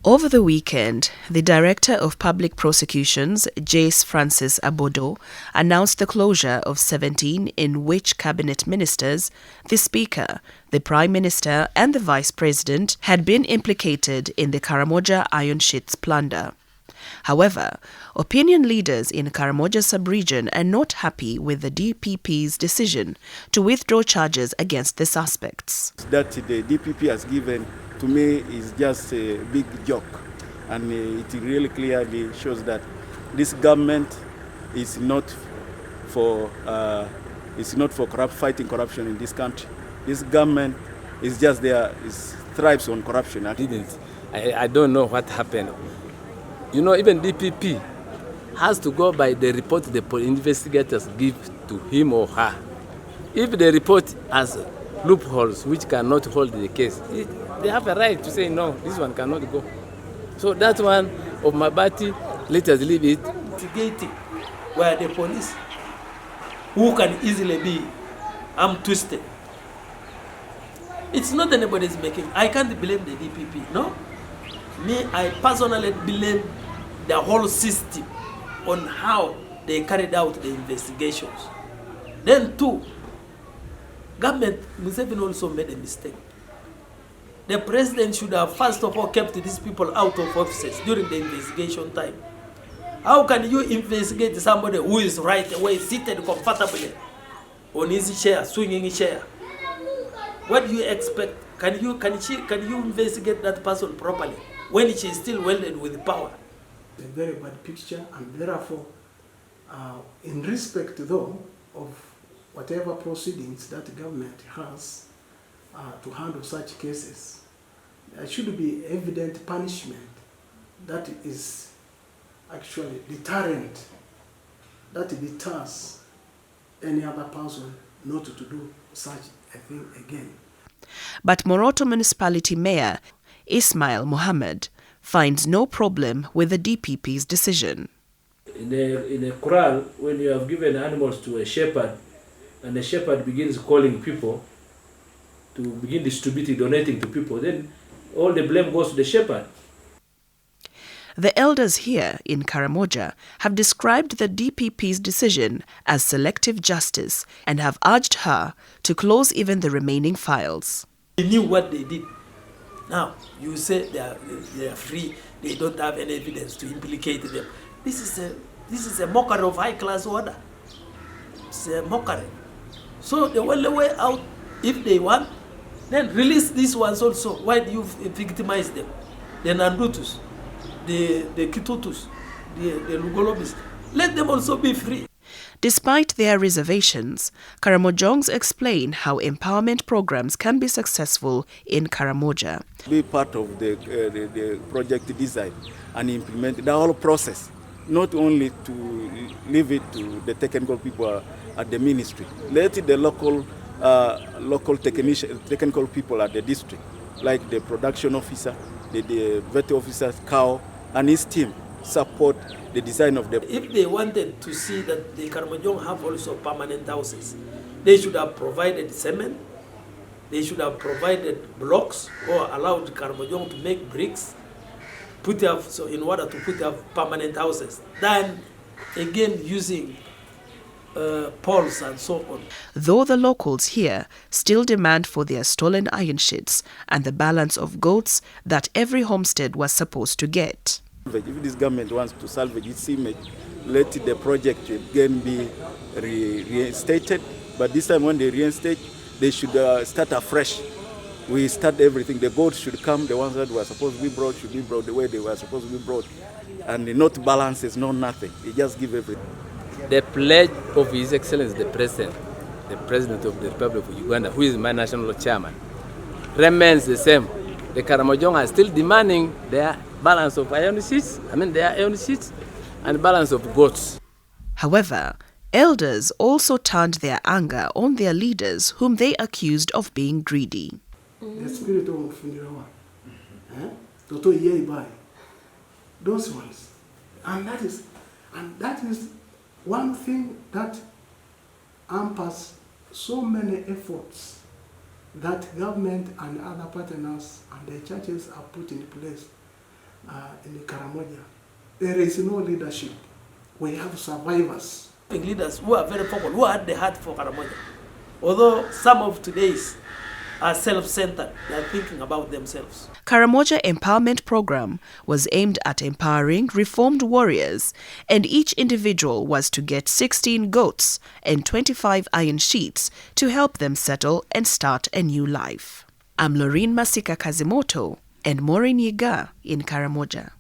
Over the weekend, the Director of Public Prosecutions, Jace Francis Abodo, announced the closure of 17 in which cabinet ministers, the Speaker, the Prime Minister and the Vice President had been implicated in the Karamoja Iron Sheets plunder. However, opinion leaders in Karamoja sub-region are not happy with the DPP's decision to withdraw charges against the suspects. That the DPP has given to me is just a big joke, and it really clearly shows that this government is not for fighting corruption in this country. This government is just there, thrives on corruption. I don't know what happened. You know, even DPP has to go by the report the investigators give to him or her. If the report has loopholes which cannot hold the case, they have a right to say, no, this one cannot go. So that one of my party, let us leave it. Investigating where the police, who can easily be arm twisted. It's not anybody's making. I can't blame the DPP, no? Me, I personally blame the whole system on how they carried out the investigations. Then two, government Museveni also made a mistake. The president should have first of all kept these people out of offices during the investigation time. How can you investigate somebody who is right away seated comfortably on his chair, swinging his chair? What do you expect? Can you investigate that person properly when she is still welded with power? A very bad picture, and therefore, in respect though of whatever proceedings that the government has to handle such cases, there should be evident punishment that is actually deterrent, that deters any other person not to do such a thing again. But Moroto Municipality Mayor Ismail Mohammed finds no problem with the DPP's decision. In a corral, when you have given animals to a shepherd, and the shepherd begins calling people to begin distributing, donating to people, then all the blame goes to the shepherd. The elders here in Karamoja have described the DPP's decision as selective justice and have urged her to close even the remaining files. They knew what they did. Now, you say they are free, they don't have any evidence to implicate them. This is a mockery of high-class order. It's a mockery. So the only way out, if they want, then release these ones also. Why do you victimize them? The Nandutus, the Kitutus, the Lugolobis. Let them also be free. Despite their reservations, Karimajongs explain how empowerment programs can be successful in Karamoja. Be part of the project design and implement the whole process, not only to leave it to the technical people at the ministry. Let the local technical people at the district, like the production officer, the vet officer, Cow, and his team, support the design of the... If they wanted to see that the Karimajongs have also permanent houses, they should have provided cement, they should have provided blocks or allowed Karimajongs to make bricks, so in order to put up permanent houses, then again using poles and so on. Though the locals here still demand for their stolen iron sheets and the balance of goats that every homestead was supposed to get. If this government wants to salvage its image, let the project again be reinstated. But this time when they reinstate, they should start afresh. We start everything. The goats should come, the ones that were supposed to be brought should be brought the way they were supposed to be brought. And not balances, no nothing. They just give everything. The pledge of His Excellency the President of the Republic of Uganda, who is my national chairman, remains the same. The Karamojongs are still demanding their balance of iron sheets, their iron sheets, and balance of goats. However, elders also turned their anger on their leaders, whom they accused of being greedy. The spirit of Fundirawa, Toto Yeibai, those ones, and that is one thing that hampers so many efforts that government and other partners and the churches are put in place. in Karamoja. There is no leadership. We have survivors. Leaders who are very vocal, who had the heart for Karamoja. Although some of today's are self-centered, they are thinking about themselves. Karamoja Empowerment Program was aimed at empowering reformed warriors, and each individual was to get 16 goats and 25 iron sheets to help them settle and start a new life. I'm Loreen Masika Kazimoto and Maureen Yiga in Karamoja.